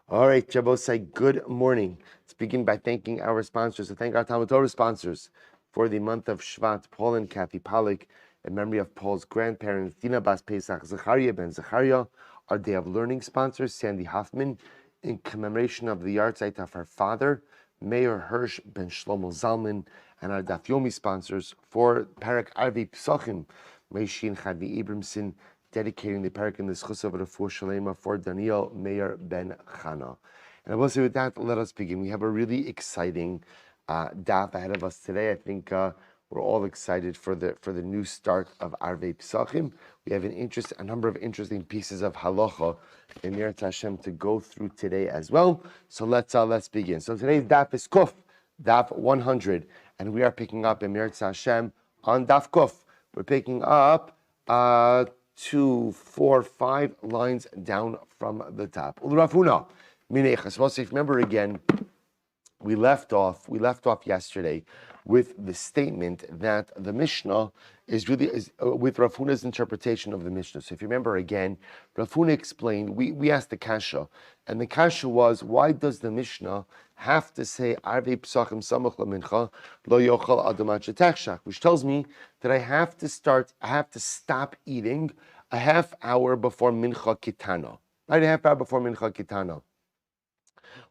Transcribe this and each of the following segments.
All right, Jabosai, good morning. Let's begin by thanking our sponsors. So thank our Talmud Torah sponsors for the month of Shvat, Paul and Kathy Pollack, in memory of Paul's grandparents, Dina Bas Pesach, Zachariah ben Zachariah, our Day of Learning sponsors, Sandy Hoffman, in commemoration of the yahrzeit of her father, Mayor Hirsch ben Shlomo Zalman, and our Daf Yomi sponsors for Parak Arvi Pesachim, Meishi and Chadi Abramson, dedicating the parak in the Schus of Refuah Shalema for Daniel Meir ben Chana. And I will say with that, let us begin. We have a really exciting daf ahead of us today. I think we're all excited for the new start of Arvei Pesachim. We have a number of interesting pieces of halacha in Meretz Hashem to go through today as well. So let's begin. So today's daf is Kuf, daf 100, and we are picking up in Meretz Hashem on daf Kuf. We're picking up 2, 4, 5 lines down from the top. Ulrafuna, minechas. Well, so if you remember again, we left off yesterday with the statement that the Mishnah is with Rav Huna's interpretation of the Mishnah. So if you remember again, Rav Huna explained, we asked the kasha, and the kasha was, why does the Mishnah have to say Arvei Pesachim Samach LaMincha Lo Yochal Adam Ad Shetachshach, which tells me that I have to stop eating a half hour before Mincha Kitana. Right, a half hour before Mincha Kitana.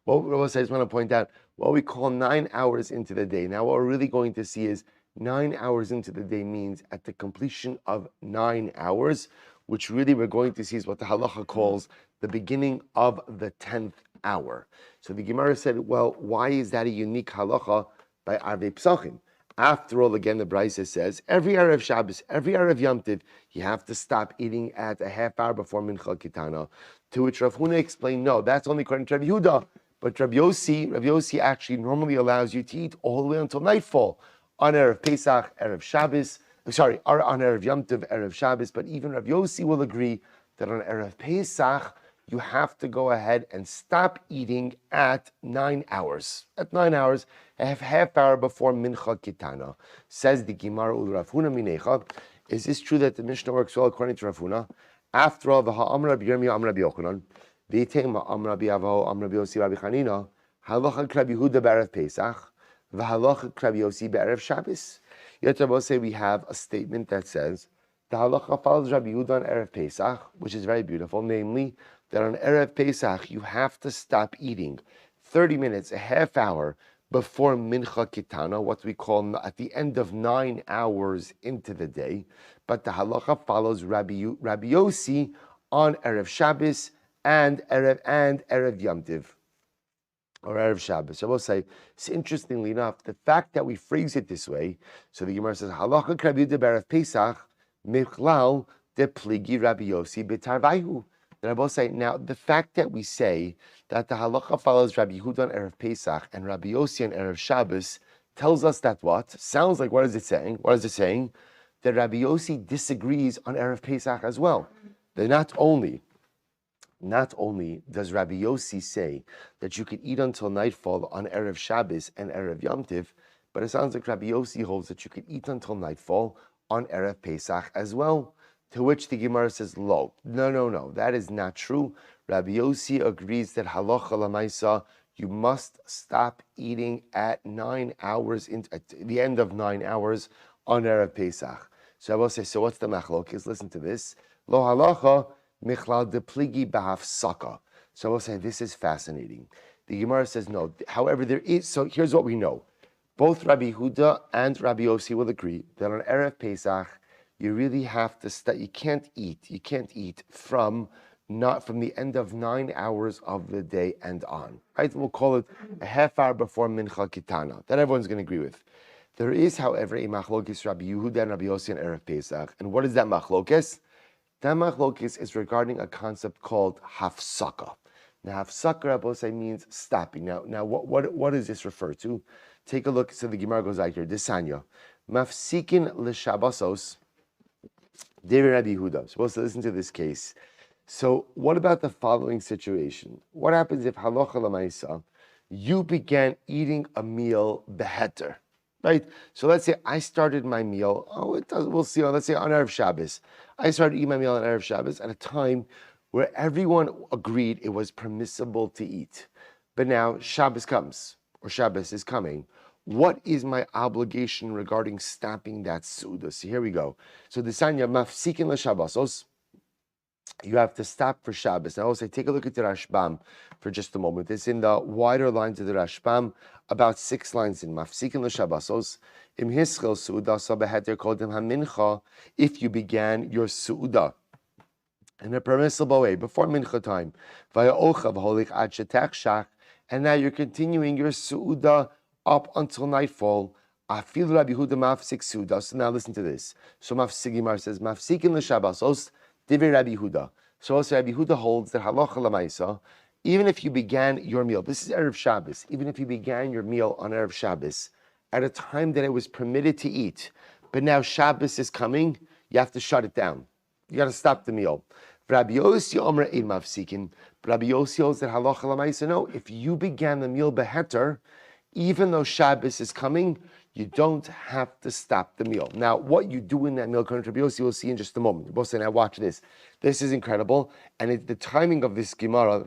What I just want to point out, what we call 9 hours into the day. Now, what we're really going to see is 9 hours into the day means at the completion of 9 hours, which really we're going to see is what the halacha calls the beginning of the 10th hour. So the Gemara said, well, why is that a unique halacha by Arvei Pesachim? After all, again, the Brisa says, every Erev Shabbos, every Erev Yom Tiv, you have to stop eating at a half hour before Mincha Kitana. To which Rav Huna explained, no, that's only according to Rabbi Yehuda. But Rabbi Yossi actually normally allows you to eat all the way until nightfall on Erev Pesach, Erev Shabbos, on Erev Yom Tov, Erev Shabbos. But even Rabbi Yossi will agree that on Erev Pesach, you have to go ahead and stop eating at 9 hours. At 9 hours, a half hour before Mincha Kitana. Says the Gemara Ul Rav Huna Minecha. Is this true that the Mishnah works well according to Rav Huna? After all, the Ha'am Rabbi Yirmiyah Am Rabbi Yochanan, V'yitema Am Rabbi Avo Am Rabbi Yossi Rabbi Chanina, Halacha Rabbi Yehuda B'Erev Pesach, V'Halacha Rabbi Yossi B'Erev Shabbos. Yet Rabbi say we have a statement that says the halacha follows Rabbi Yehuda on Erev Pesach, which is very beautiful, namely that on Erev Pesach you have to stop eating 30 minutes, a half hour before Mincha Kitana, what we call at the end of 9 hours into the day. But the halacha follows Rabbi Yossi on Erev Shabbos and Erev Yom Tiv, or Erev Shabbos. So I will say, so interestingly enough, the fact that we phrase it this way, so the Gemara says, halacha Rabbi Yehuda B'Erev Pesach, Michlal de Pligi Rabbi Yossi B'Tarvaihu. Then I will say, now the fact that we say that the halacha follows Rabbi Yehuda on Erev Pesach and Rabbi Yossi on Erev Shabbos tells us that what? Sounds like, what is it saying? What is it saying? That Rabbi Yossi disagrees on Erev Pesach as well. That not only does Rabbi Yossi say that you can eat until nightfall on Erev Shabbos and Erev Yom Tiv, but it sounds like Rabbi Yossi holds that you can eat until nightfall on Erev Pesach as well. To which the Gemara says, no, that is not true. Rabbi Yossi agrees that halacha l'maisa, you must stop eating at 9 hours, at the end of 9 hours on Erev Pesach. So I will say, so what's the machlokes? Listen to this. Lo halacha michlal de pligi b'hafsaka. So I will say, this is fascinating. The Gemara says, no. However, there is, so here's what we know. Both Rabbi Huda and Rabbi Yossi will agree that on Erev Pesach, you really have to start. You can't eat from the end of 9 hours of the day and on. Right? We'll call it a half hour before Mincha Kitana. That everyone's going to agree with. There is, however, a machlokes Rabbi Yehuda and Rabbi Yossi on Erev Pesach. And what is that machlokes? That machlokes is regarding a concept called hafsaka. Now, hafsaka, Rabbi Yossi, means stopping. Now, what does this refer to? Take a look. So the Gemara goes like here. Desanya, mafsikin l'shabasos. David Rabbi Yehuda. Supposed to listen to this case. So, what about the following situation? What happens if halacha l'maisa, you began eating a meal beheter, right? So let's say I started my meal. We'll see. Let's say on Erev Shabbos, I started eating my meal on Erev Shabbos at a time where everyone agreed it was permissible to eat. But now Shabbos comes, or Shabbos is coming. What is my obligation regarding stopping that Suda? So here we go. So the Sanya mafsikin l'Shabbosos. You have to stop for Shabbos. Now, also take a look at the Rashbam for just a moment. It's in the wider lines of the Rashbam, about 6 lines in Mafsikin l'Shabbosos. Im hischel Suda sabeheter kodem hamincha. If you began your Suda in a permissible way before mincha time, via ochav holich ad shetech, and now you're continuing your Suda up until nightfall. Afil Rabbi Huda mafsik Suda. So now listen to this. So Mafsigimar says Mafsikin l'Shabbosos. Divrei Rabbi Huda. So also Rabbi Huda holds that halacha l'maisa, even if you began your meal, this is Erev Shabbos, even if you began your meal on Erev Shabbos at a time that it was permitted to eat, but now Shabbos is coming, you have to shut it down. You got to stop the meal. Rabbi Yossi Omer Ein Mafsikin. Rabbi Yossi holds that halacha l'maisa, no, if you began the meal beheter, even though Shabbos is coming, you don't have to stop the meal. Now, what you do in that meal, according to Rabbi Yossi, you'll see in just a moment. Both say, now watch this. This is incredible. And the timing of this Gemara,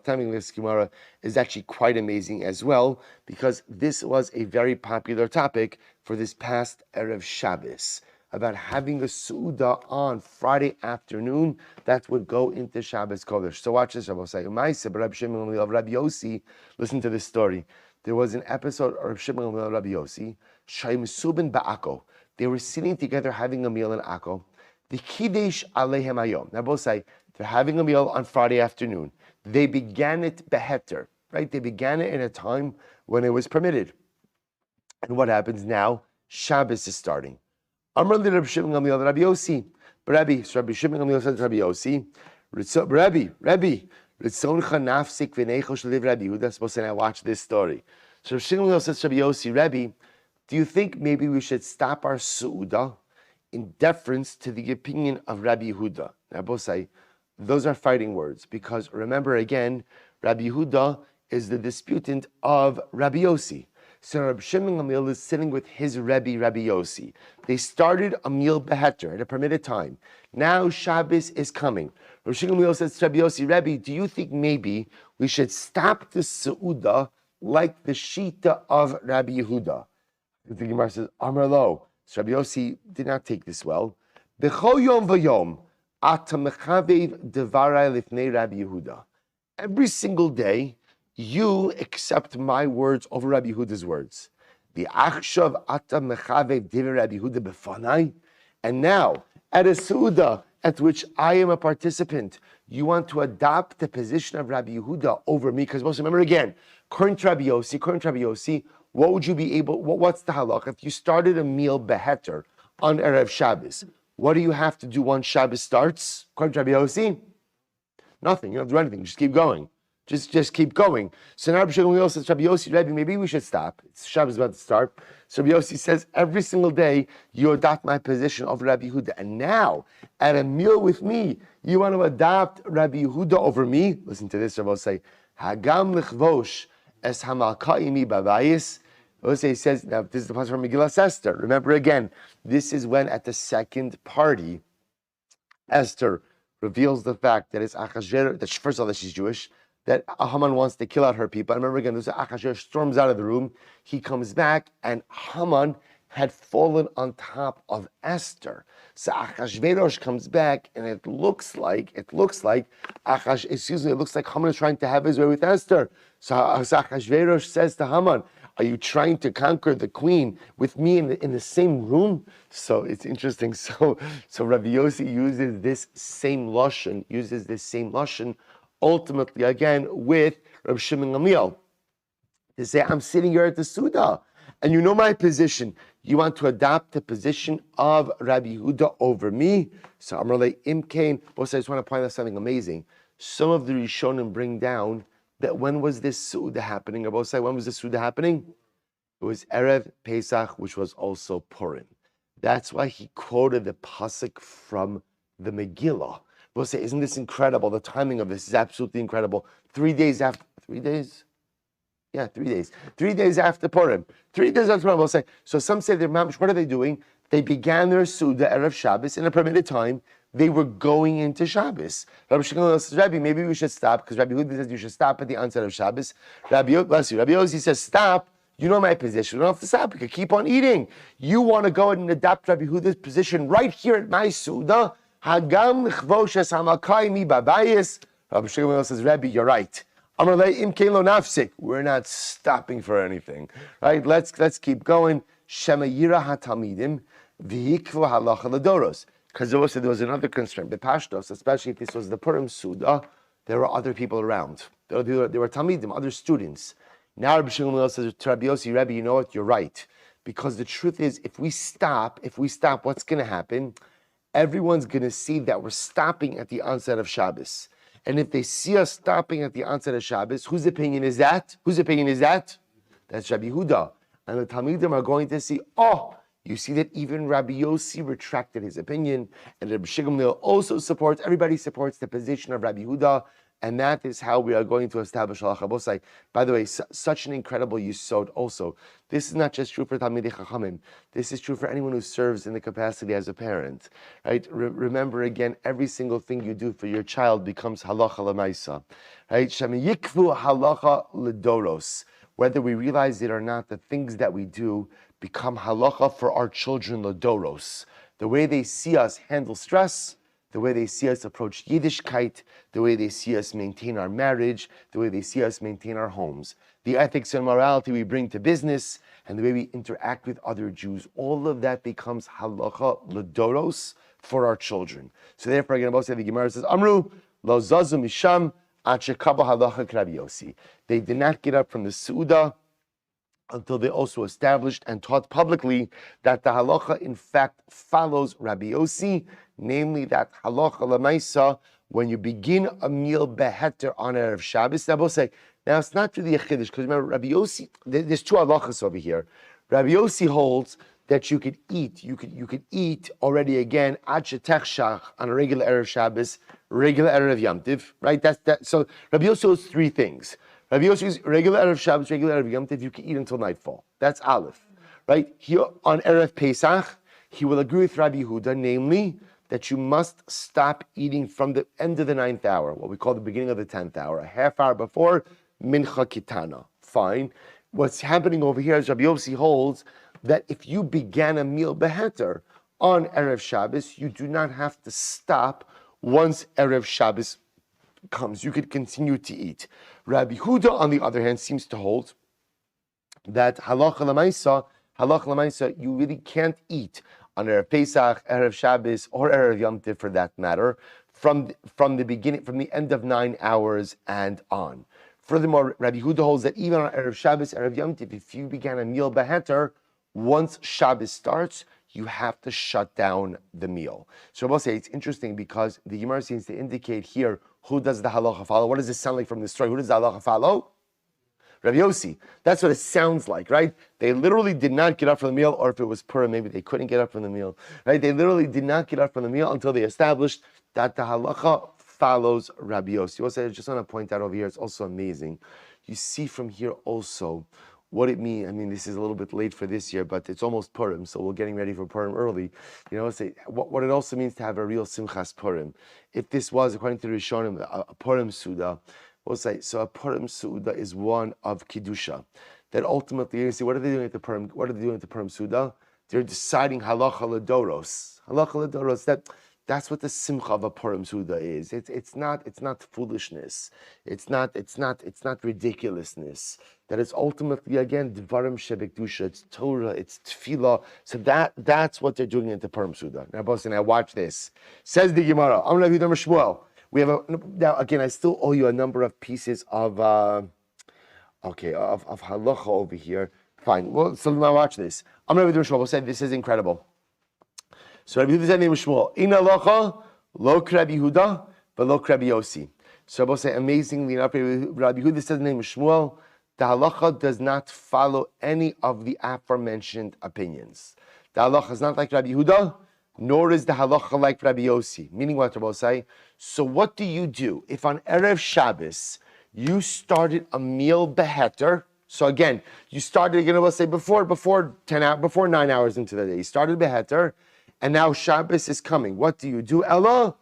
is actually quite amazing as well, because this was a very popular topic for this past Erev Shabbos, about having a Su'udah on Friday afternoon that would go into Shabbos Kodesh. So watch this, Rabbi Yossi. Listen to this story. There was an episode of Shmuel and Rabbi Yossi, Shaim Subin Ba'ako. They were sitting together having a meal in Akko. The Kiddush Alehem Hayom. Now both say they're having a meal on Friday afternoon. They began it beheter, right? They began it in a time when it was permitted. And what happens now? Shabbos is starting. Amr li Rabbi Shimon Gamliel Rabbi Yossi. Rabbi Shimon Gamliel said to Rabbi Yossi, Rabbi, Ritzoncha nafsik v'neicho sheliv Rabbi Yehuda. Supposed to now watch this story. So Shmuel says to Rabbi Yossi, Rabbi, do you think maybe we should stop our Su'udah in deference to the opinion of Rabbi Yehuda? Now both say, those are fighting words, because remember again, Rabbi Yehuda is the disputant of Rabbi Yossi. So Rabbi Shimon Gamliel is sitting with his Rabbi Yossi. They started a meal beheter at a permitted time. Now Shabbos is coming. Rabbi Shimon Gamliel says to Rabbi Yossi, Rabbi, do you think maybe we should stop the Su'udah like the Shita of Rabbi Yehuda? The Gemara says, Amar lo. So Rabbi Yossi did not take this well. B'chol yom v'yom ata mechavev devarai lifnei Rabbi Yehuda. Every single day, you accept my words over Rabbi Yehuda's words. The achshav ata mechavev divrei Rabbi Yehuda b'fanai. And now, at a Su'udah at which I am a participant, you want to adopt the position of Rabbi Yehuda over me? Because most remember again, according to Rabbi Yossi, what would you be able? What's the halach if you started a meal beheter on Erev Shabbos? What do you have to do once Shabbos starts? According to Rabbi Yossi, nothing. You don't do anything. Just keep going. Just keep going. So now Rabbi Shmuel says, Rabbi Yossi, Rabbi, maybe we should stop. It's Shabbos about to start. So Rabbi Yossi says, every single day you adopt my position of Rabbi Yehuda. And now, at a meal with me, you want to adopt Rabbi Yehuda over me? Listen to this, Rabbi say, Hagam lichvosh es hamalkaimi bavayis. He says, now this is the passage from Megillah Esther. Remember again, this is when at the second party, Esther reveals the fact that it's Achashverosh, that first of all that she's Jewish, that Haman wants to kill out her people. And remember again, there's Achashverosh storms out of the room. He comes back, and Haman had fallen on top of Esther. So Achashverosh comes back, and it looks like Haman is trying to have his way with Esther. So Achashverosh says to Haman, are you trying to conquer the queen with me in the same room? So it's interesting. So Rabbi Yossi uses this same lashon, ultimately again with Rabbi Shimon Gamliel, to say, I'm sitting here at the Suda, and you know my position. You want to adopt the position of Rabbi Yehuda over me? So Amrle Imkain. Both I just want to point out something amazing. Some of the Rishonim bring down that when was this Suda happening? Or both say, when was this Suda happening? It was Erev Pesach, which was also Purim. That's why he quoted the pasuk from the Megillah. We'll say, isn't this incredible? The timing of this is absolutely incredible. 3 days after, 3 days? Yeah, 3 days. 3 days after Purim. 3 days after Purim, we'll say. So some say, what are they doing? They began their Suda Erev Shabbos in a permitted time. they were going into Shabbos. Rabbi Shmuel says, Rabbi, maybe we should stop, because Rabbi Yehuda says you should stop at the onset of Shabbos. Rabbi Yossi says, stop. You know my position. You don't have to stop. You can keep on eating. You want to go ahead and adopt Rabbi Yehuda's position right here at my Suda. Hagam l'chvoshes hamakai mi babayis. Rabbi Shmuel says, Rabbi, you're right. We're not stopping for anything, right? Let's keep going. Shema yira hatalmidim v'hikvu halacha l'doros. Because there was another constraint. Bepashtos, especially if this was the Purim Suda, there were other people around. There were talmidim, other students. Now Rabbi Shmuel says to Rabbi Yossi, Rabbi, you know what? You're right. Because the truth is, if we stop, what's going to happen? Everyone's going to see that we're stopping at the onset of Shabbos. And if they see us stopping at the onset of Shabbos, whose opinion is that? That's Rabbi Yehuda. And the talmidim are going to see, you see that even Rabbi Yossi retracted his opinion, and Rabbi Shmuel also supports, everybody supports the position of Rabbi Yehuda, and that is how we are going to establish halacha bosai. By the way, such an incredible yisod also. This is not just true for Talmidei Chachamim. This is true for anyone who serves in the capacity as a parent. Right? Remember again, every single thing you do for your child becomes halacha l'maisa. Right? Shem yikvu halacha l'doros. Whether we realize it or not, the things that we do become halacha for our children l'doros. The way they see us handle stress, the way they see us approach Yiddishkeit, the way they see us maintain our marriage, the way they see us maintain our homes, the ethics and morality we bring to business, and the way we interact with other Jews, all of that becomes halacha l'doros for our children. So therefore, again, the Gemara says, Amru, lo zazu misham ad shekaba halacha k'Rabbi Yossi. They did not get up from the Su'udah until they also established and taught publicly that the halacha in fact follows Rabbi Yossi, namely that halacha l'maisa, when you begin a meal beheter on Erev Shabbos. Now it's not really a chiddush, because remember, Rabbi Yossi, there's two halachas over here. Rabbi Yossi holds that you could eat already again ad shetechshach on a regular Erev Shabbos, regular Erev Yom Tiv, right? So Rabbi Yossi holds three things. Rabbi Yossi's regular Erev Shabbos, regular Erev Yom Tiv, you can eat until nightfall. That's Aleph, right? Here on Erev Pesach, he will agree with Rabbi Yehuda, namely that you must stop eating from the end of the 9th hour, what we call the beginning of the 10th hour, a half hour before Mincha Kitana. Fine. What's happening over here is Rabbi Yossi holds that if you began a meal beheter on Erev Shabbos, you do not have to stop once Erev Shabbos comes. You could continue to eat. Rabbi Yehuda, on the other hand, seems to hold that halacha l'maisa, you really can't eat on Erev Pesach, Erev Shabbos, or Erev Yom Tiv for that matter, from the beginning, from the end of 9 hours and on. Furthermore, Rabbi Yehuda holds that even on Erev Shabbos, Erev Yom Tiv, if you began a meal beheter, once Shabbos starts, you have to shut down the meal. So I will say it's interesting because the Gemara seems to indicate here who does the halacha follow. What does this sound like from the story? Who does the halacha follow? Rabbi Yossi. That's what it sounds like, right? They literally did not get up from the meal, or if it was Purim, maybe they couldn't get up from the meal, right? They literally did not get up from the meal until they established that the halacha follows Rabbi Yossi. Also, I just want to point out over here, it's also amazing. You see from here also what it means. I mean, this is a little bit late for this year, but it's almost Purim, so we're getting ready for Purim early. You know, say what it also means to have a real Simchas Purim. If this was, according to the Rishonim, a Purim Suda, we'll say, so a Purim Suda is one of Kiddusha. That ultimately, you see, what are they doing at the Purim? What are they doing at the Purim Suda? They're deciding halacha l'doros. Halacha l'doros. That's what the simcha of a Purim Suda is. It's not foolishness. It's not ridiculousness. That it's ultimately, again, dvarim shebekdusha. It's Torah. It's tefillah. So that's what they're doing at the Purim Suda. Now, now watch this. Says the Gemara. I'm Rabbi Shmuel. We have now again. I still owe you a number of pieces of halacha over here. Fine. Well, so now watch this. I'm Rabbi Shmuel. Said this is incredible. So Rabbi Yehuda's name is Shmuel. In halacha, lo Rabbi Yehuda, but lo Rabbi Yossi. So Rabbi say amazingly enough, Rabbi Yehuda says the name is Shmuel. The halacha does not follow any of the aforementioned opinions. The halacha is not like Rabbi Yehuda, nor is the halacha like Rabbi Yossi. Meaning what Rabbi say? So what do you do if on Erev Shabbos you started a meal beheter? So again, you started again. We'll say before 9 hours into the day, you started beheter. and now Shabbos is coming. What do you do, Ella?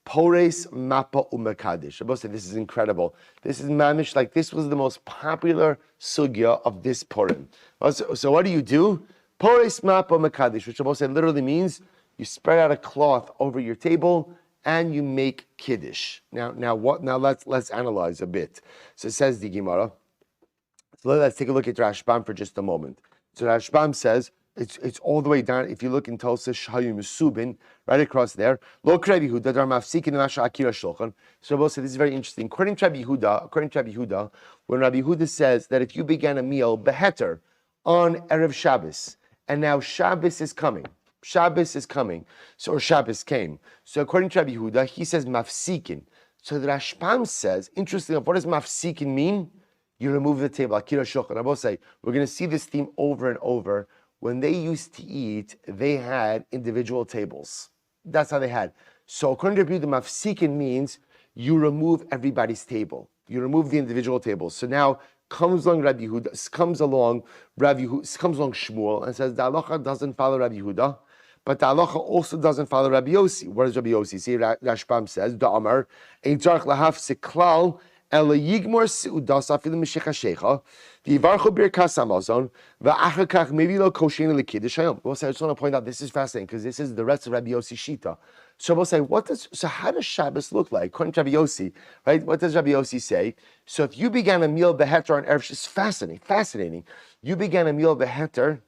Pores mapa umekadish. Rabbi said, this is incredible. This is mamish, like this was the most popular sugya of this Purim. So what do you do? Pores mapa umekadish, which Rabbi said literally means you spread out a cloth over your table and you make kiddush. Now let's analyze a bit. So it says the Gemara. So let's take a look at Rashbam for just a moment. So Rashbam says, it's all the way down. If you look in Tosa Shayim Subin, right across there. Lo Rabbi Yehuda dar mafsikin masha akira shulchan. So Rabbi said this is very interesting. According to Rabbi Yehuda, when Rabbi Yehuda says that if you began a meal beheter on erev Shabbos, and now Shabbos is coming. So or Shabbos came. So according to Rabbi Yehuda, he says mafsikin. So the Rashbam says, interestingly, what does mafsikin mean? You remove the table. Akira shulchan. Rabbi say we're going to see this theme over and over. When they used to eat, they had individual tables. That's how they had. So according to Rabbi Yehuda, mafsikin means you remove everybody's table. You remove the individual tables. So now comes along Rabbi Yehuda, comes along Shmuel and says the halacha doesn't follow Rabbi Yehuda, but the halacha also doesn't follow Rabbi Yossi. What does Rabbi Yossi say? Rashbam says, the Amar, ein tzarich lahafsik klal, ela yigmor seudas afilu mishechashecha, v'yivarchu birkas hamazon, v'achar kach maybe lo koshen lekiddush hayom. We'll say, I just want to point out, this is fascinating, because this is the rest of Rabbi Yossi's shita. So we'll say, how does Shabbos look like? According to Rabbi Yossi, right? What does Rabbi Yossi say? So if you began a meal beheter on Erev, it's fascinating. You began a meal beheter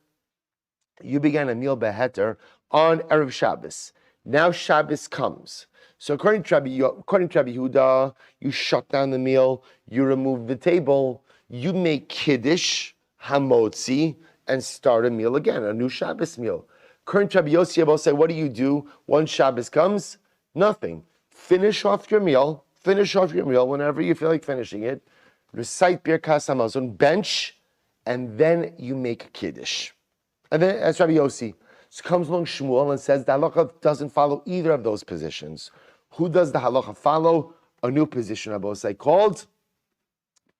on Erev Shabbos. Now Shabbos comes. So according to Rabbi Yehuda, you shut down the meal, you remove the table, you make kiddush, hamotzi, and start a meal again, a new Shabbos meal. According to Rabbi Yossi, will say, what do you do once Shabbos comes? Nothing. Finish off your meal whenever you feel like finishing it. Recite Birkas Hamazon, bench, and then you make kiddush. And then that's Rabbi Yossi. So comes along Shmuel and says the halacha doesn't follow either of those positions. Who does the halacha follow? A new position, Rabbi Yossi, called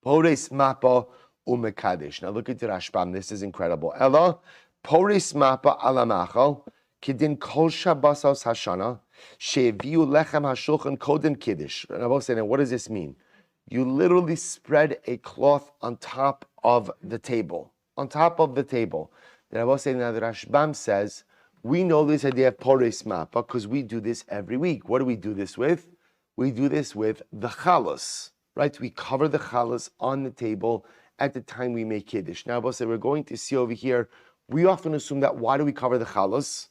Pores Mapa Umekadesh. Now look at the Rashbam. This is incredible. Ella Pores Mapa Alamachal Kidin Kol Shabbos Hashana Sheviu Lechem Hashulchan Kodin Kiddush. And Rabbi Yossi, now what does this mean? You literally spread a cloth on top of the table. The Rabbi say now the Rashbam says, we know this idea of Pores Mapa because we do this every week. What do we do this with? We do this with the chalas, right? We cover the chalas on the table at the time we make Kiddush. Now, Rabbi say we're going to see over here, we often assume that why do we cover the chalas?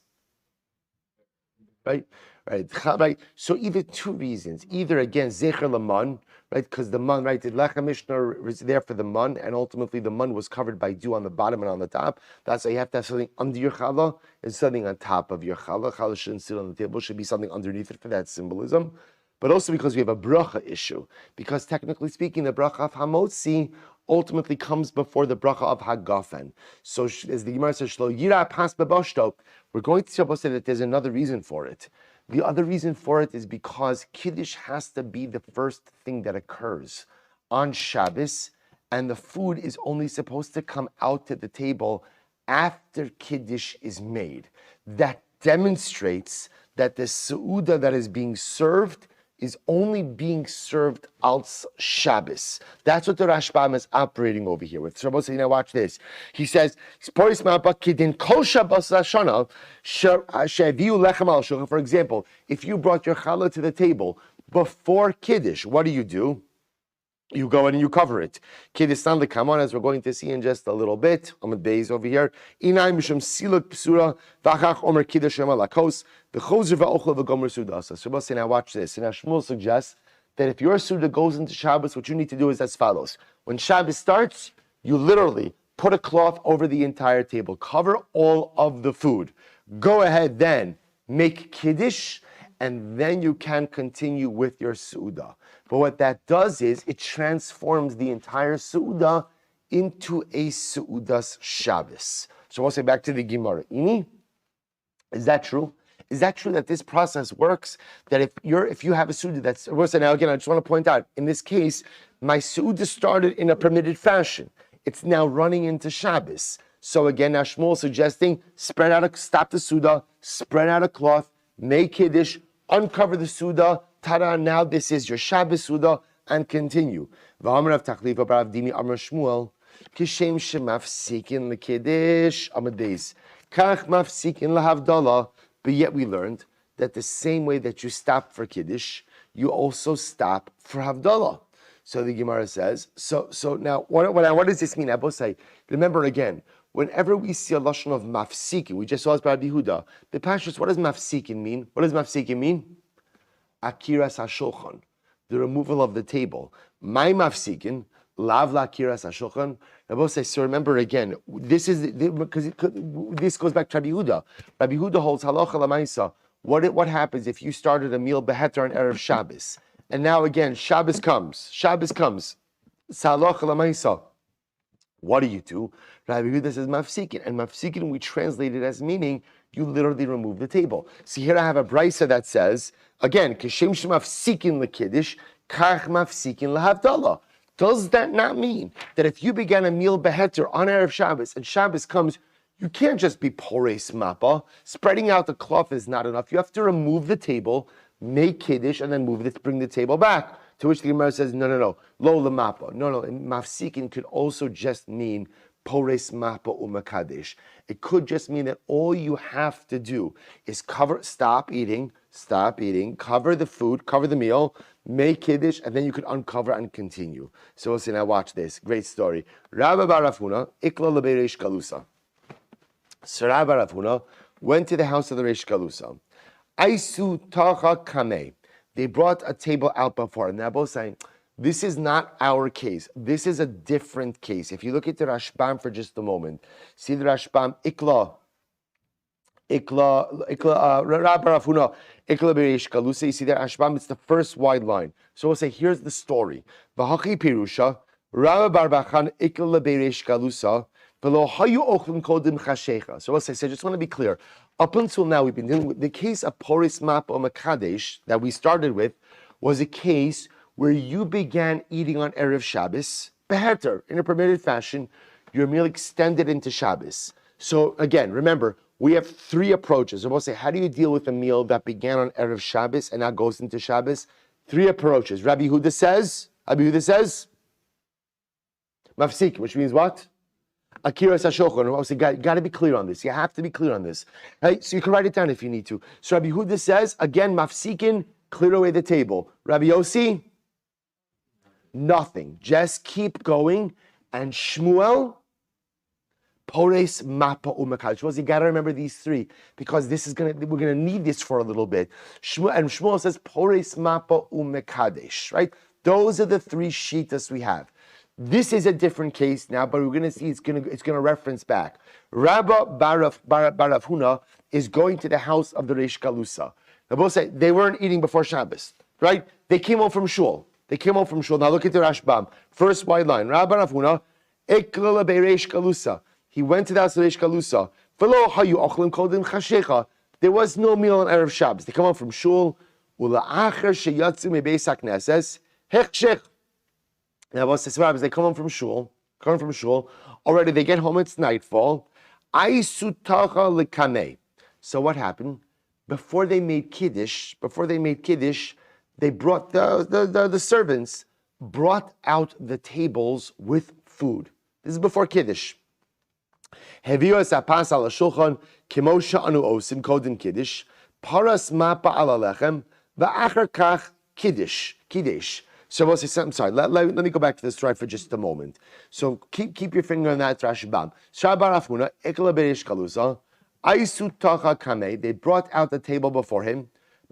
Right? So either two reasons. Either again, Zecher Laman, right? Because the man, right, the Lechem Mishnah is there for the man, and ultimately the man was covered by dew on the bottom and on the top. That's why you have to have something under your challah and something on top of your challah. Challah shouldn't sit on the table, should be something underneath it for that symbolism. But also because we have a bracha issue. Because technically speaking, the bracha of Hamotzi ultimately comes before the bracha of Hagafen. So as the Gemara says, Shlo Yira Pas Bebashto, we're going to say that there's another reason for it. The other reason for it is because Kiddush has to be the first thing that occurs on Shabbos, and the food is only supposed to come out to the table after Kiddush is made. That demonstrates that the Seudah that is being served is only being served al Shabbos. That's what the Rashbam is operating over here with. So now watch this. He says, for example, if you brought your challah to the table before Kiddush, what do? You go in and you cover it. Kiddush come on, as we're going to see in just a little bit. Amud Beis over here. Inay mishum siluk psura v'achach omer kiddush lakos v'chozer v'ochel v'gomer sudasa. So we'll say, now watch this. And now Shmuel suggests that if your suda goes into Shabbos, what you need to do is as follows. When Shabbos starts, you literally put a cloth over the entire table. Cover all of the food. Go ahead then, make kiddush, and then you can continue with your suda. But what that does is it transforms the entire suda into a Seudas Shabbos. So we'll say back to the Gemara. Ini, is that true? Is that true that this process works? That if you have a suda that's, we'll say now again, I just want to point out, in this case, my suda started in a permitted fashion. It's now running into Shabbos. So again, now Shmuel is suggesting stop the Suda, spread out a cloth, make Kiddush, uncover the Suda, tada, now this is your Shabbos Suda, and continue. V'amar of Tachlifa bar Avdimi Amar Shmuel, Kishem shemafsikin l'Kiddush Amadeis, Kach mafsikin lahavdala. But yet we learned that the same way that you stop for Kiddush, you also stop for Havdalah. So the Gemara says, so now, what does this mean? Abosai, remember again, whenever we see a lashon of mafsikin, we just saw this by Rabbi Yehuda. The Pashtus, what does mafsikin mean? What does mafsikin mean? Akiras hashulchan, the removal of the table. My mafsikin, lav la akiras hashulchan. Abosai, so remember again, this goes back to Rabbi Yehuda. Rabbi Yehuda holds halacha lamaisa. What happens if you started a meal beheter on Erev Shabbos? And now again, Shabbos comes. Salach l'maisa. What do you do? Rabbi Yehuda says mafsikin, and mafsikin we translate it as meaning you literally remove the table. See here I have a brisa that says again, kashem shemafsikin lekiddush, kach mafsikin lahavdalah. Does that not mean that if you began a meal beheter on Erev Shabbos and Shabbos comes, you can't just be pores mappa? Spreading out the cloth is not enough. You have to remove the table, make Kiddush, and then bring the table back. To which the Gemara says, no, lo lemappa. No, mafsikin could also just mean pores mappa umakadesh. It could just mean that all you have to do is stop eating, cover the food, cover the meal, make Kiddush, and then you could uncover and continue. So we'll see, now watch this. Great story. Rabbi bar Afuna, ikla lebereish kalusa. So Rabbi bar Afuna went to the house of the Reish Kalusa. Aisu tacha kame. They brought a table out before. And they're both saying, this is not our case. This is a different case. If you look at the Rashbam for just a moment, see the Rashbam, Rabbi Rafuna, ikla bereish kalusa. You see there, Rashbam, it's the first wide line. So we'll say, here's the story. V'hachi pirusha, Rabbi bar Bachan, ikla bereish kalusa. So we'll say, so I just want to be clear. Up until now, we've been dealing with the case of Poris Map or Makadesh that we started with was a case where you began eating on Erev Shabbos, beheter, in a permitted fashion, your meal extended into Shabbos. So again, remember, we have three approaches. We'll say, how do you deal with a meal that began on Erev Shabbos and now goes into Shabbos? Three approaches. Rabbi Yehuda says, Mafsik, which means what? Akiras HaShochon. Obviously, got to be clear on this. You have to be clear on this. Right? So you can write it down if you need to. So Rabbi Yehuda says, again, mafsikin, clear away the table. Rabbi Yossi, nothing. Just keep going. And Shmuel, pores mapa umakadosh. You got to remember these three because we're gonna need this for a little bit. Shmuel says pores mapa umakadosh. Right? Those are the three shitas we have. This is a different case now, but we're going to see it's going to reference back. Rabbi bar Huna is going to the house of the Reish Kalusa. Now both say they weren't eating before Shabbos, right? They came home from shul. Now look at the Rashbam. First wide line. Rabbi bar Huna, ikla bereish Kalusa. He went to the house of Reish Kalusa. V'lo hayu ochlim kodim chashecha. There was no meal on Erev Shabbos. They come home from shul. Ula'acher sheyatzu mebeis hakneses hechshech. Now, what happens? They come home from shul. Already, they get home. It's nightfall. So what happened? Before they made kiddush, they brought the servants brought out the tables with food. This is before kiddush. Paras mapa ala lechem va'achar kach kiddush. So I'm sorry. Let me go back to this right for just a moment. So keep your finger on that Rashbam. Shabarafuna ikla bereish kalusa aisu tacha kame. They brought out the table before him.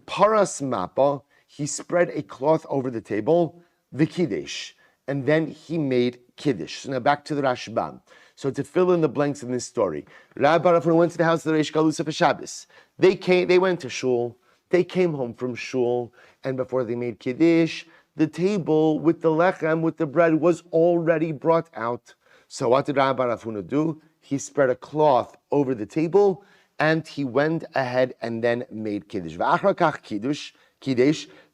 Paras mapa. He spread a cloth over the table. The kiddush, and then he made kiddush. So now back to the Rashbam. So to fill in the blanks in this story, Rabbi Rafuna went to the house of the Reish Kalusa for Shabbos. They went to shul. They came home from shul, and before they made kiddush, the table with the lechem, with the bread, was already brought out. So what did Rabbi Rafuna do? He spread a cloth over the table, and he went ahead and then made kiddush. V'achar kach kiddush,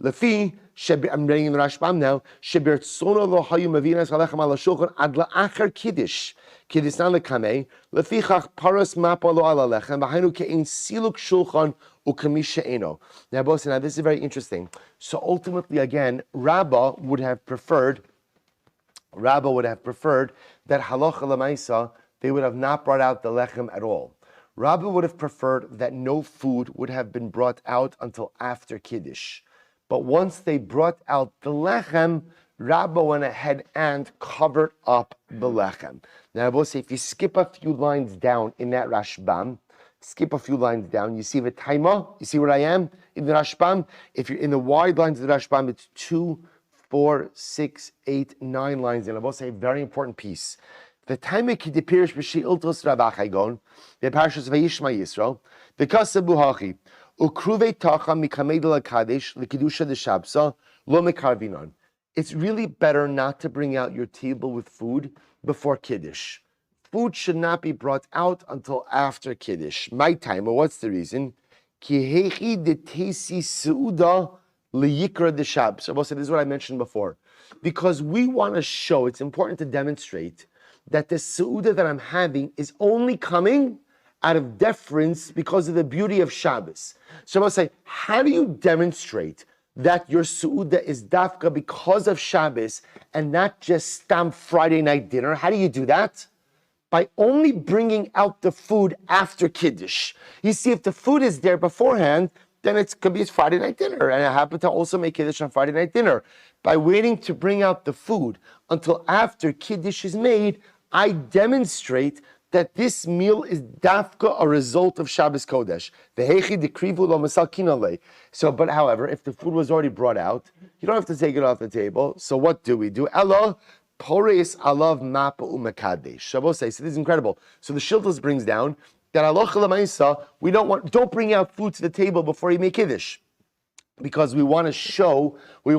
lefi I'm reading in the Rashbam now. Shebertsono lo hayu mavinas halechem ala shulchan ad la'achar kiddush. Kiddushnan lekamei lefichach paras mapa lo ala lechem v'hainu ke'in siluk shulchan ukamisha eno. Now, boss, now this is very interesting. So ultimately, again, Rabbi would have preferred that halacha lemaisa they would have not brought out the lechem at all. Rabbi would have preferred that no food would have been brought out until after Kiddush. But once they brought out the lechem, Rabbi went ahead and covered up the lechem. Now, I will say, if you skip a few lines down in that Rashbam, you see the taima, you see where I am in the Rashbam? If you're in the wide lines of the Rashbam, it's 2, 4, 6, 8, 9 lines. And I will say a very important piece. The time ki de pirish b'sheiltos rabachaygon, the parashas vayishma Yisrael, the kasabu hachi, ukruve tacha mikamedel akadesh lekidusha de shabsa lo mekarvinon. It's really better not to bring out your table with food before Kiddush. Food should not be brought out until after Kiddush. My time, or what's the reason? Ki hechi de tesi seuda leyikra de shab. So this is what I mentioned before. Because we want to show, it's important to demonstrate that the seuda that I'm having is only coming out of deference because of the beauty of Shabbos. So I will say, how do you demonstrate that your seuda is dafka because of Shabbos and not just stam Friday night dinner? How do you do that? By only bringing out the food after Kiddush. You see, if the food is there beforehand, then it could be Friday night dinner. And I happen to also make Kiddush on Friday night dinner. By waiting to bring out the food until after Kiddush is made, I demonstrate that this meal is dafka, a result of Shabbos Kodesh. So, but however, if the food was already brought out, you don't have to take it off the table. So what do we do? Ella, pores alav mapa umakadesh. Shabbos says, so this is incredible. So the Shiltos brings down that halacha l'maisa, don't bring out food to the table before you make Kiddush. Because we want to show, and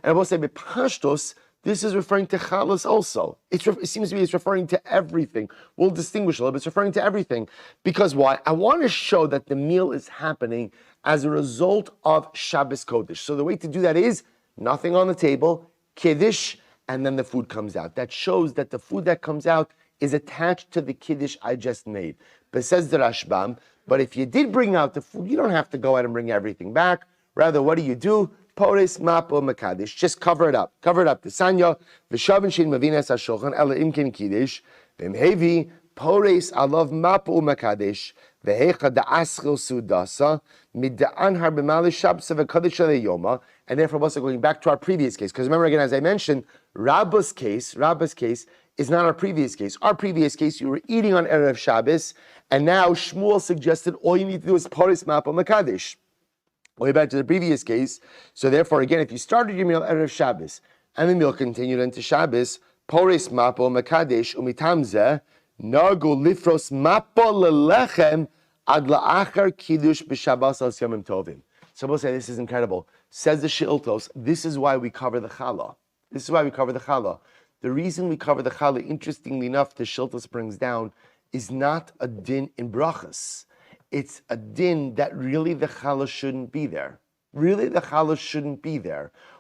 I will say, b'pashtos, this is referring to chalas also. It seems to me it's referring to everything. We'll distinguish a little bit. It's referring to everything. Because why? I want to show that the meal is happening as a result of Shabbos Kodesh. So the way to do that is nothing on the table, Kiddush, and then the food comes out. That shows that the food that comes out is attached to the Kiddush I just made. But says the Rashbam, but if you did bring out the food, you don't have to go out and bring everything back. Rather, what do? Pores mapo makadish. Just cover it up. Cover it up. The sanya v'shavin shin mavinas hashulchan ela imkin kiddush v'mhevi pores alav mapo makadish v'hecha da'aschil sudasa midda'an har b'malish shabsa v'kadish aleyoma. And therefore, also going back to our previous case, because remember again, as I mentioned, Rabba's case is not our previous case. Our previous case, you were eating on Erev Shabbos, and now Shmuel suggested all you need to do is pores mapo makadish. Way back to the previous case. So therefore, again, if you started your meal Erev Shabbos and the meal continued into Shabbos, pores mapo makadesh umitamzeh nagu lifros mapo lelechem ad la'achar kiddush b'shabbos al yomim tovim. So we'll say this is incredible. Says the Shiltos, this is why we cover the challah. The reason we cover the challah, interestingly enough, the Shiltos brings down, is not a din in brachas. It's a din that really the challah shouldn't be there.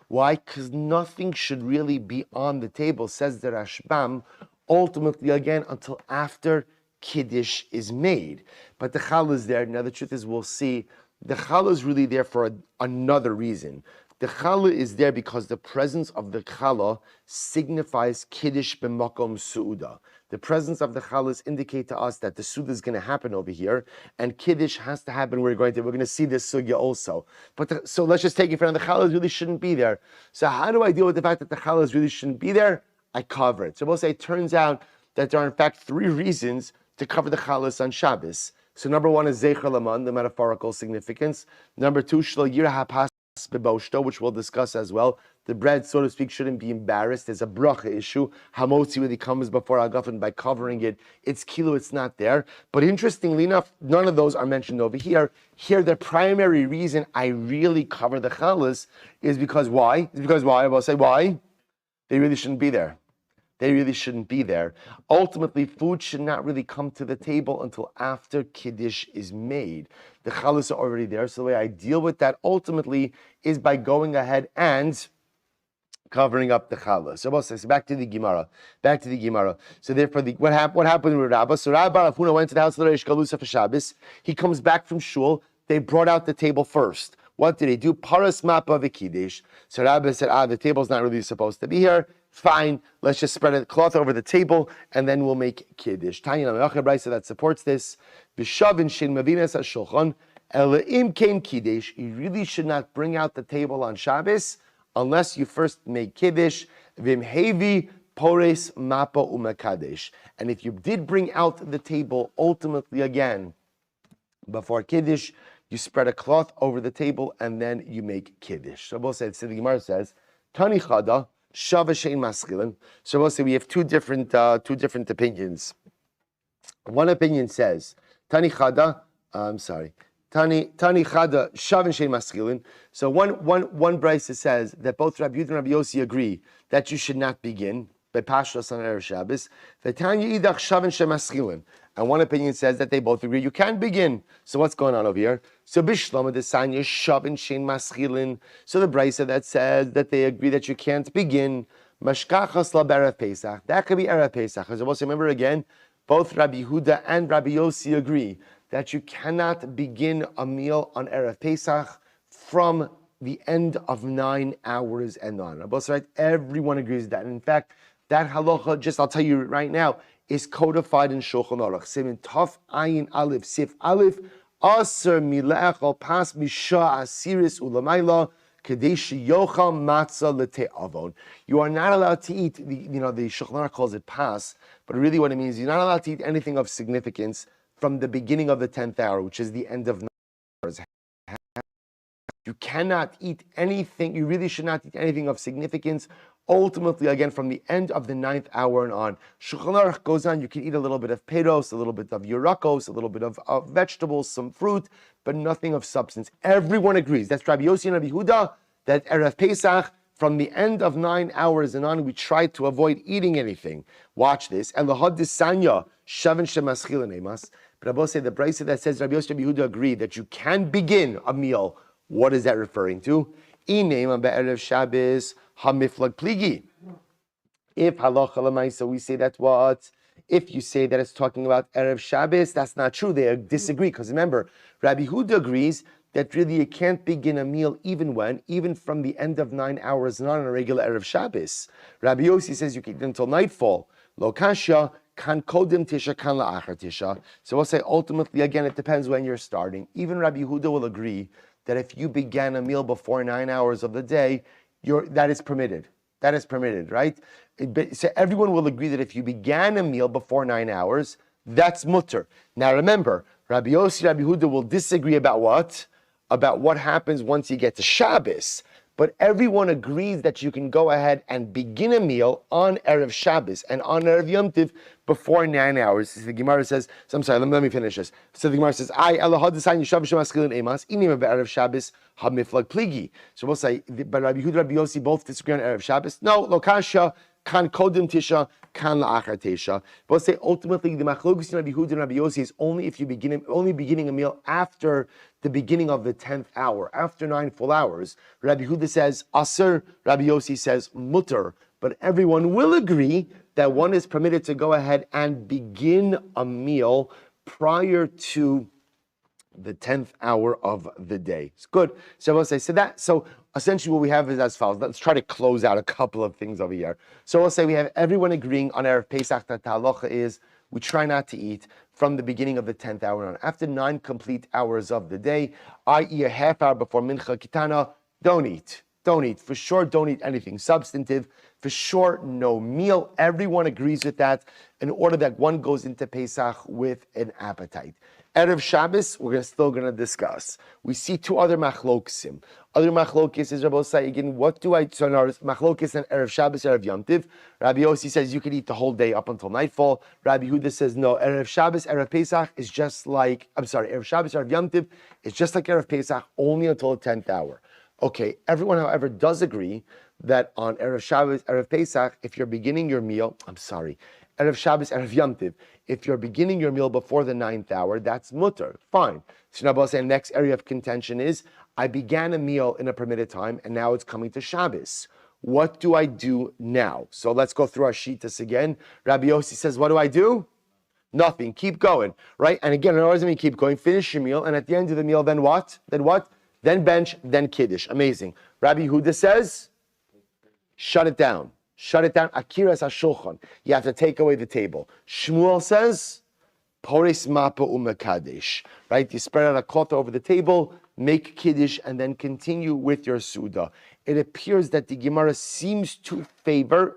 Why? Because nothing should really be on the table, says the Rashbam, ultimately again until after Kiddush is made. But the challah is there. Now the truth is, we'll see, the challah is really there for another reason. The challah is there because the presence of the challah signifies Kiddush b'makom su'uda. The presence of the challahs indicate to us that the suda is going to happen over here, and Kiddush has to happen. We're going to see this sugya also. So let's just take it for now. The challahs really shouldn't be there. So how do I deal with the fact that the challahs really shouldn't be there? I cover it. So we'll say it turns out that there are in fact 3 reasons to cover the challahs on Shabbos. So number 1 is zecher laman, the metaphorical significance. Number 2, shlo yirah hapas beboshto, which we'll discuss as well. The bread, so to speak, shouldn't be embarrassed. There's a bracha issue. Hamotzi, when he comes before Agafen, by covering it, it's kilo, it's not there. But interestingly enough, none of those are mentioned over here. Here, the primary reason I really cover the chalas is because why? I will say why. They really shouldn't be there. they really shouldn't be there. Ultimately, food should not really come to the table until after Kiddush is made. The challahs are already there, so the way I deal with that ultimately is by going ahead and covering up the challah. So back to the Gemara. So therefore, what happened with Rabbi? So Rabbi Afuna went to the house of the Reish Galusa for Shabbos. He comes back from shul. They brought out the table first. What did he do? Paras mapa v'kiddush. So Rabbi said, the table's not really supposed to be here. Fine, let's just spread a cloth over the table, and then we'll make kiddush. Tanya Namayacha Brisa that supports this. B'shavin shin mavinas hashulchan elaim came kiddush. You really should not bring out the table on Shabbos unless you first make kiddush. Vimhevi pores mapa umakadesh. And if you did bring out the table, ultimately again before kiddush, you spread a cloth over the table and then you make kiddush. So we'll say, the Gemara says, Tani chada shava shein maschilin. So we'll say we have two different opinions. One opinion says, Tani chada chada shavin shein maschilin. So one brisa says that both Rabbi Yehuda and Rabbi Yossi agree that you should not begin by Pashas on Erev Shabbos. V'tanya idach shavin shein maschilin. And one opinion says that they both agree you can begin. So what's going on over here? So Bishlama desanya shavin shein maschilin. So the brisa that says that they agree that you can't begin mashkachas la b'erev Pesach. That could be erev Pesach. As I also remember again, both Rabbi Yehuda and Rabbi Yossi agree that you cannot begin a meal on erev Pesach from the end of 9 hours and on. Both right, everyone agrees with that. And in fact, that halacha, just I'll tell you right now, is codified in Shulchan Aruch. Simin Taf Ayin Aleph Sif Aleph Aser Mile'echol Pas Misha Asiris Ulamayla Kadesh Yochal Matzah Lete'avon. You are not allowed to eat. The Shulchan Aruch calls it pas, but really what it means, you're not allowed to eat anything of significance from the beginning of the 10th hour, which is the end of 9 hours. You cannot eat anything. You really should not eat anything of significance. Ultimately, again, from the end of the 9th hour and on. Shulchan Aruch goes on, you can eat a little bit of peros, a little bit of yurakos, a little bit of vegetables, some fruit, but nothing of substance. Everyone agrees. That's Rabbi Yossi and Rabbi Yehuda, that Erev Pesach, from the end of 9 hours and on, we try to avoid eating anything. Watch this. And lahad disanya shavin shemaschil nemas. But I will say the brisa that says Rabbi Yossi and Rabbi Yehuda agree that you can begin a meal. What is that referring to? Ineim be'erev Shabbos hamiflag pligi. If halacha l'maisa, we say that what? If you say that it's talking about erev Shabbos, that's not true. They disagree because remember, Rabbi Yehuda agrees that really you can't begin a meal even from the end of 9 hours, not on a regular erev Shabbos. Rabbi Yossi says you can eat until nightfall. Lo kasha kan kodim tisha kan la'achar tisha. So we'll say ultimately again it depends when you're starting. Even Rabbi Yehuda will agree that if you began a meal before 9 hours of the day, that is permitted. That is permitted, right? So everyone will agree that if you began a meal before 9 hours, that's mutter. Now remember, Rabbi Yossi, Rabbi Yehuda will disagree about what? About what happens once you get to Shabbos. But everyone agrees that you can go ahead and begin a meal on Erev Shabbos and on Erev Yom Tiv before 9 hours. So the Gemara says, let me finish this. So the Gemara says, So we'll say, but Rabbi Yehuda, Rabbi Yossi both disagree on Erev Shabbos. No, Lokasha, kan kodim tisha, kan la'achar tisha. We'll say ultimately the machlokes in Rabbi Yehuda and Rabbi Yossi is only if you beginning a meal after the beginning of the 10th hour, after 9 full hours. Rabbi Yehuda says aser, Rabbi Yossi says mutter, but everyone will agree that one is permitted to go ahead and begin a meal prior to the 10th hour of the day. It's good. So we'll say, so essentially what we have is as follows. Let's try to close out a couple of things over here. So we'll say we have everyone agreeing on Erev Pesach that the halacha is we try not to eat from the beginning of the 10th hour on. After 9 complete hours of the day, i.e. a half hour before Mincha Kitana, don't eat. Don't eat. For sure, don't eat anything substantive. For sure, no meal. Everyone agrees with that in order that one goes into Pesach with an appetite. Erev Shabbos, we're still going to discuss. We see 2 other machloksim. Other machlokis is Rabbi Osai again. What do I? So now machlokis and Erev Shabbos, Erev Yom Tiv. Rabbi Yossi says you can eat the whole day up until nightfall. Rabbi Yehuda says no. Erev Shabbos, Erev Pesach is just like Erev Shabbos, Erev Yom Tiv is just like Erev Pesach, only until the 10th hour. Okay, everyone, however, does agree that on Erev Shabbos, Erev Pesach, if you're beginning your meal, Erev Shabbos, Erev Yom Tiv, if you're beginning your meal before the 9th hour, that's mutter, fine. So now the next area of contention is, I began a meal in a permitted time, and now it's coming to Shabbos. What do I do now? So let's go through our shitas again. Rabbi Yossi says, what do I do? Nothing. Keep going, right? And again, it always means keep going. Finish your meal, and at the end of the meal, then what? Then what? Then bench, then kiddush. Amazing. Rabbi Huda says, shut it down. Shut it down. Akiras hashulchan. You have to take away the table. Shmuel says, pores mapa umekadesh. Right? You spread out a cloth over the table, make kiddush, and then continue with your suda. It appears that the Gemara seems to favor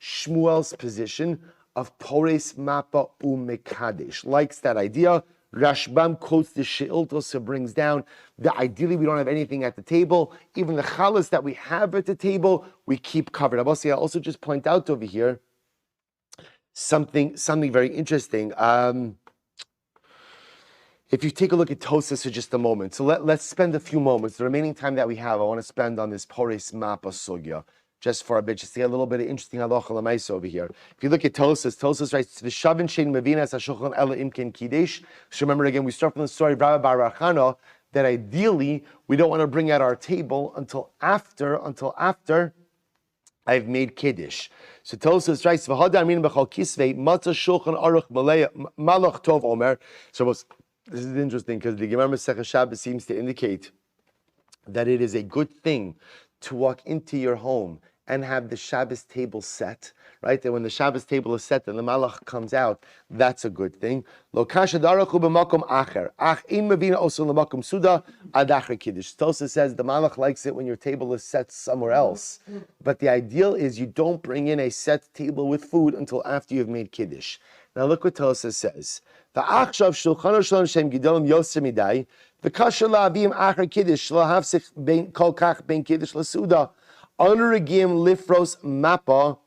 Shmuel's position of pores mapa umekadesh. Likes that idea. Rashbam quotes the shiur, so brings down that ideally we don't have anything at the table. Even the chalas that we have at the table, we keep covered. I'll also just point out over here something very interesting. If you take a look at Tosas for just a moment, so let's spend a few moments. The remaining time that we have, I want to spend on this pores mapa sugya. Just for a bit, just to get a little bit of interesting halacha l'maisa over here. If you look at Tosas writes, "V'shavin shein mevinas hashulchan ela imken kidesh." So remember again, we start from the story of Rabbi Bar Achana that ideally we don't want to bring out our table until after I've made kiddush. So Tosas writes, "V'hada amin b'chol kisvei matzah shulchan aruch malach tov omer." So this is interesting because the Gemara Masechah Shabbos seems to indicate that it is a good thing to walk into your home and have the Shabbos table set, right? And when the Shabbos table is set and the malach comes out, that's a good thing. Tosha says the malach likes it when your table is set somewhere else. But the ideal is you don't bring in a set table with food until after you've made kiddush. Now look what Tosha says. Lifros mapa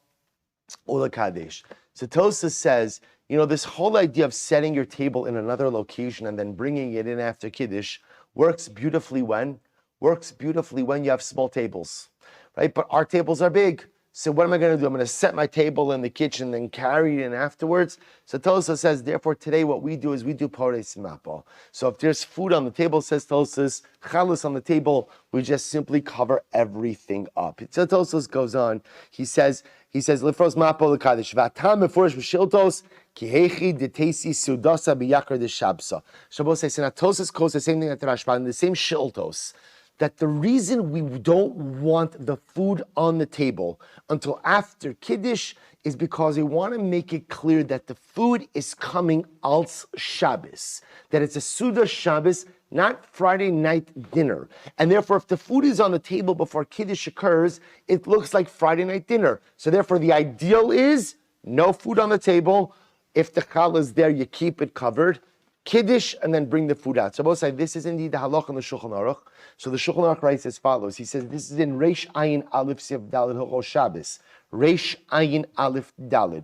ulakadesh. So Tosa says, this whole idea of setting your table in another location and then bringing it in after kiddush works beautifully when you have small tables, right? But our tables are big. So what am I going to do? I'm going to set my table in the kitchen, then carry it in afterwards. So Tosa says, therefore, today what we do is we do pores mapa. So if there's food on the table, says Tosa, chalus on the table, we just simply cover everything up. So Tosa goes on. He says, lifros mapa l'kadesh v'atam mefurish b'shiltos kihechi detesi sudasa b'yakar deshabsa. Shabbos says, and Tosa quotes the same thing at the Rashba in the same shiltos. That the reason we don't want the food on the table until after Kiddush is because we want to make it clear that the food is coming als Shabbos, that it's a Suda Shabbos, not Friday night dinner. And therefore, if the food is on the table before Kiddush occurs, it looks like Friday night dinner. So therefore, the ideal is no food on the table. If the challah is there, you keep it covered. Kiddush, and then bring the food out. So both say this is indeed the halach in the Shulchan Aruch. So the Shulchan Aruch writes as follows. He says this is in Reish Ayin Aleph Siv Daled Hilchos Shabbos. Reish Ayin Aleph Daled.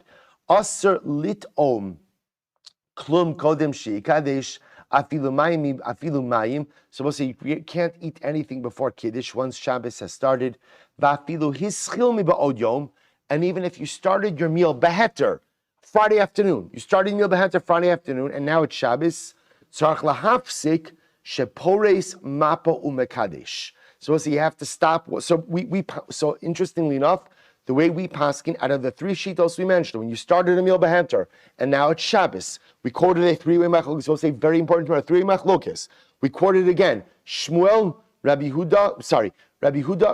Aser lit om klum kodem sheikadesh afilu mayim. So both say you can't eat anything before Kiddush once Shabbos has started. Vafilu hischil mi ba'od yom. And even if you started your meal beheter, Friday afternoon. You started meal beheter Friday afternoon, and now it's Shabbos. Tzarich lahafsik shepores mapa umekadesh. So you have to stop. So interestingly enough, the way we paskin out of the three shitos we mentioned, when you started a meal beheter, and now it's Shabbos, we quoted a three-way machlokes. So say very important to our three-way machlokes. We quoted it again. Shmuel, Rabbi Huda,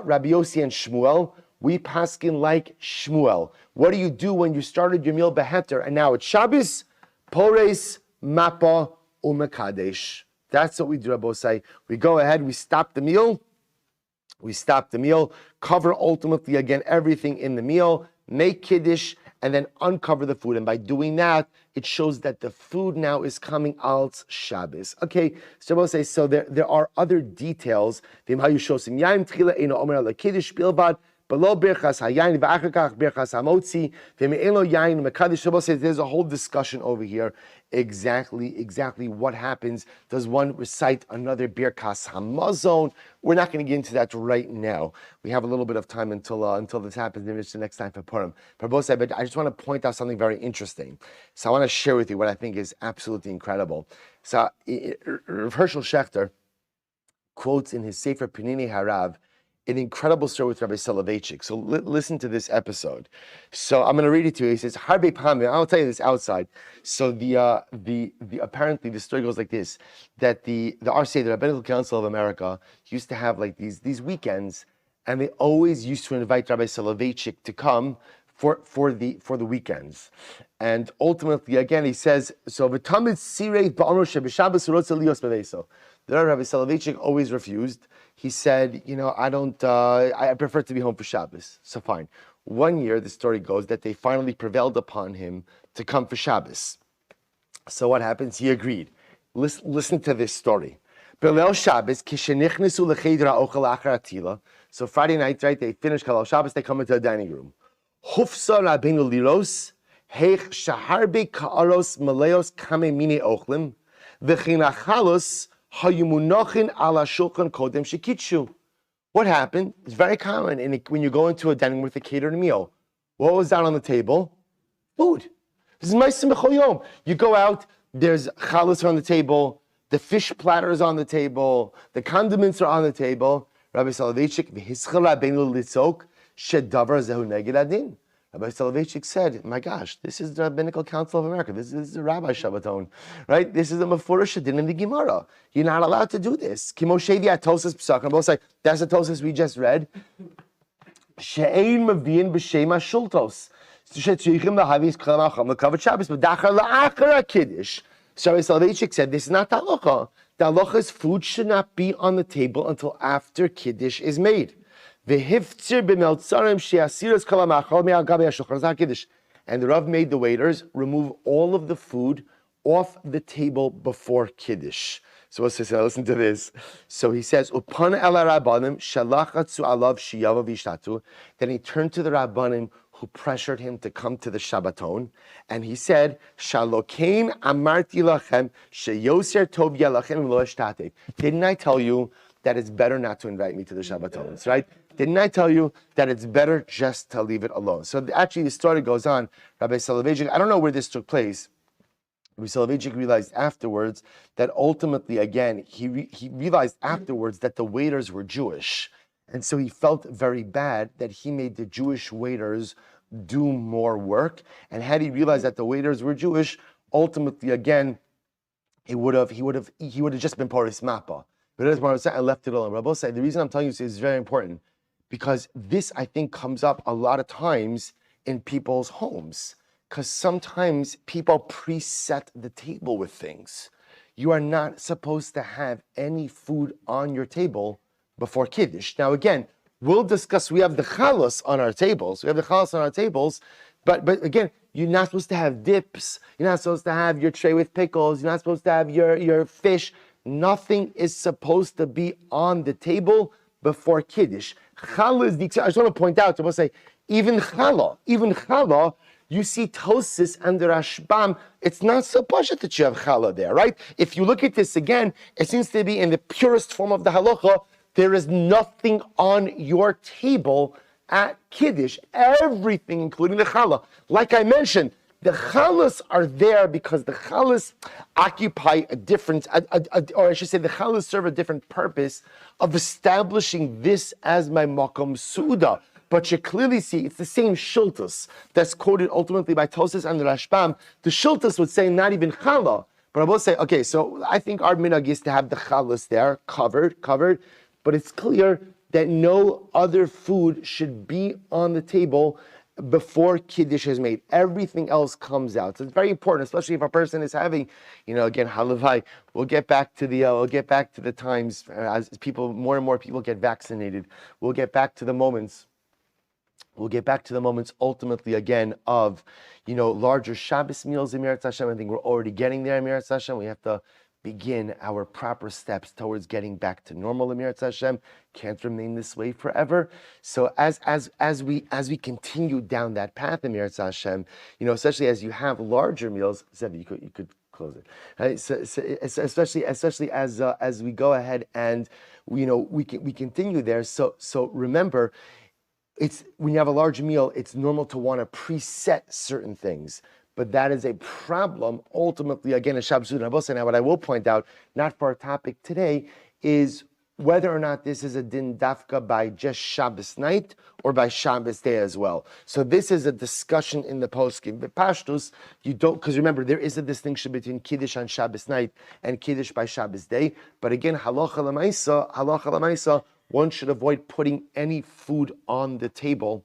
Rabbi Yossi, and Shmuel. We paskin like Shmuel. What do you do when you started your meal beheter and now it's Shabbos? Pores mapa umekadesh. That's what we do, Rabosai. We go ahead, we stop the meal, cover ultimately again everything in the meal, make kiddush, and then uncover the food. And by doing that, it shows that the food now is coming out Shabbos. Okay, so we'll say, so there are other details. below birchas hayayin v'achar kach birchas hamotzi v'me'en lo yayin mekadosh Shabbos. There's a whole discussion over here. Exactly what happens. Does one recite another birchas hamazon? We're not going to get into that right now. We have a little bit of time until this happens. Maybe it's the next time for Purim. But I just want to point out something very interesting. So I want to share with you what I think is absolutely incredible. So Rav Hershel Schachter quotes in his Sefer Penini Harav an incredible story with Rabbi Soloveitchik. So listen to this episode. So I'm going to read it to you. He says, Harbe Pamim, I'll tell you this outside. So the apparently the story goes like this, that the RCA, the Rabbinical Council of America, used to have like these weekends, and they always used to invite Rabbi Soloveitchik to come for the weekends. And ultimately, again, he says, so v'tamid sirei ba'amru sheb'Shabbos rotza lios beveso. The Rabbi Soloveitchik always refused. He said, I prefer to be home for Shabbos. So fine. One year, the story goes that they finally prevailed upon him to come for Shabbos. So what happens? He agreed. Listen to this story. Belel Shabbos, kishenichnesu lechedra ochel achar atila. So Friday night, right, they finish Kalal Shabbos, they come into the dining room. Hufsa Rabbeinu liros, heich shaharbe ka'aros maleos kame mine ochlim, v'chinachalos hayumunochin ala shulchan kodem shekitshu. What happened? It's very common when you go into a dining room with a catered meal. What was out on the table? Food. This is ma'aseh b'chol yom. You go out, there's chalus on the table, the fish platter is on the table, the condiments are on the table. Rabbi Soloveitchik, v'hischal Rabbeinu litzok, shedavar zehu neged adin. Rabbi Soloveitchik said, my gosh, this is the Rabbinical Council of America. This is the Rabbi Shabbaton, right? This is the Mefurish Adin in the Gemara. You're not allowed to do this. Kimo shevi atosas p'sakim. Both say, that's the tosas we just read. She'ein mavien b'shema shultos. She'tzichim lahavis k'lam acham l'kavod Shabbos b'dachar la'achar kiddush. So Rabbi Soloveitchik said, this is not the halacha. The halacha is food should not be on the table until after kiddush is made. And the Rav made the waiters remove all of the food off the table before Kiddush. So listen to this. So he says, Then he turned to the Rabbanim who pressured him to come to the Shabbaton, and he said, Didn't I tell you that it's better not to invite me to the Shabbatons, right? Didn't I tell you that it's better just to leave it alone? So actually the story goes on. Rabbi Soloveitchik, I don't know where this took place. Rabbi Soloveitchik realized afterwards that ultimately, again, he realized afterwards that the waiters were Jewish. And so he felt very bad that he made the Jewish waiters do more work. And had he realized that the waiters were Jewish, ultimately, again, he would have just been Paris Mappa. But I left it alone. Rabbi said, the reason I'm telling you this is very important, because this, I think, comes up a lot of times in people's homes. Because sometimes people preset the table with things. You are not supposed to have any food on your table before Kiddush. Now, again, we'll discuss, we have the chalus on our tables. But again, you're not supposed to have dips. You're not supposed to have your tray with pickles. You're not supposed to have your fish. Nothing is supposed to be on the table before Kiddush. Challah is the, I just want to point out, I want to say, even challah, you see Tosis and the Rashbam, it's not so pashut that you have challah there, right? If you look at this again, it seems to be in the purest form of the halacha, there is nothing on your table at Kiddush, everything, including the challah. Like I mentioned, the challahs are there because the challahs occupy a different, or I should say the challahs serve a different purpose of establishing this as my makom suda. But you clearly see it's the same shultus that's quoted ultimately by Tosas and the Rashbam. The shultus would say not even challah. But I will say, okay, so I think our minhag is to have the challahs there covered, but it's clear that no other food should be on the table before Kiddush is made. Everything else comes out. So it's very important, especially if a person is having, again, halavai. We'll get back to the times as more and more people get vaccinated. We'll get back to the moments ultimately again of, larger Shabbos meals in Meretz Hashem. I think we're already getting there in Meretz Hashem. We have to begin our proper steps towards getting back to normal. Emirat Hashem can't remain this way forever. So as we continue down that path, Emirat Hashem, especially as you have larger meals, Zevi, you could close it. Right? So especially as we go ahead and we continue there. So remember, it's when you have a large meal, it's normal to want to preset certain things. But that is a problem, ultimately, again, in Shabbos and Abosa. Now, what I will point out, not for our topic today, is whether or not this is a din dafka by just Shabbos night or by Shabbos day as well. So this is a discussion in the poskim. But Pashtus, you don't, because remember, there is a distinction between Kiddush on Shabbos night and Kiddush by Shabbos day. But again, halacha l'maisa, one should avoid putting any food on the table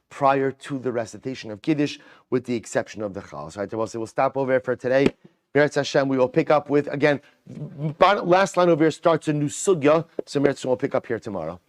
prior to the recitation of Kiddush, with the exception of the Chal. Right, we'll stop over here for today. Meretz Hashem, we will pick up with, again, last line over here starts a new sugya, so Meretz will pick up here tomorrow.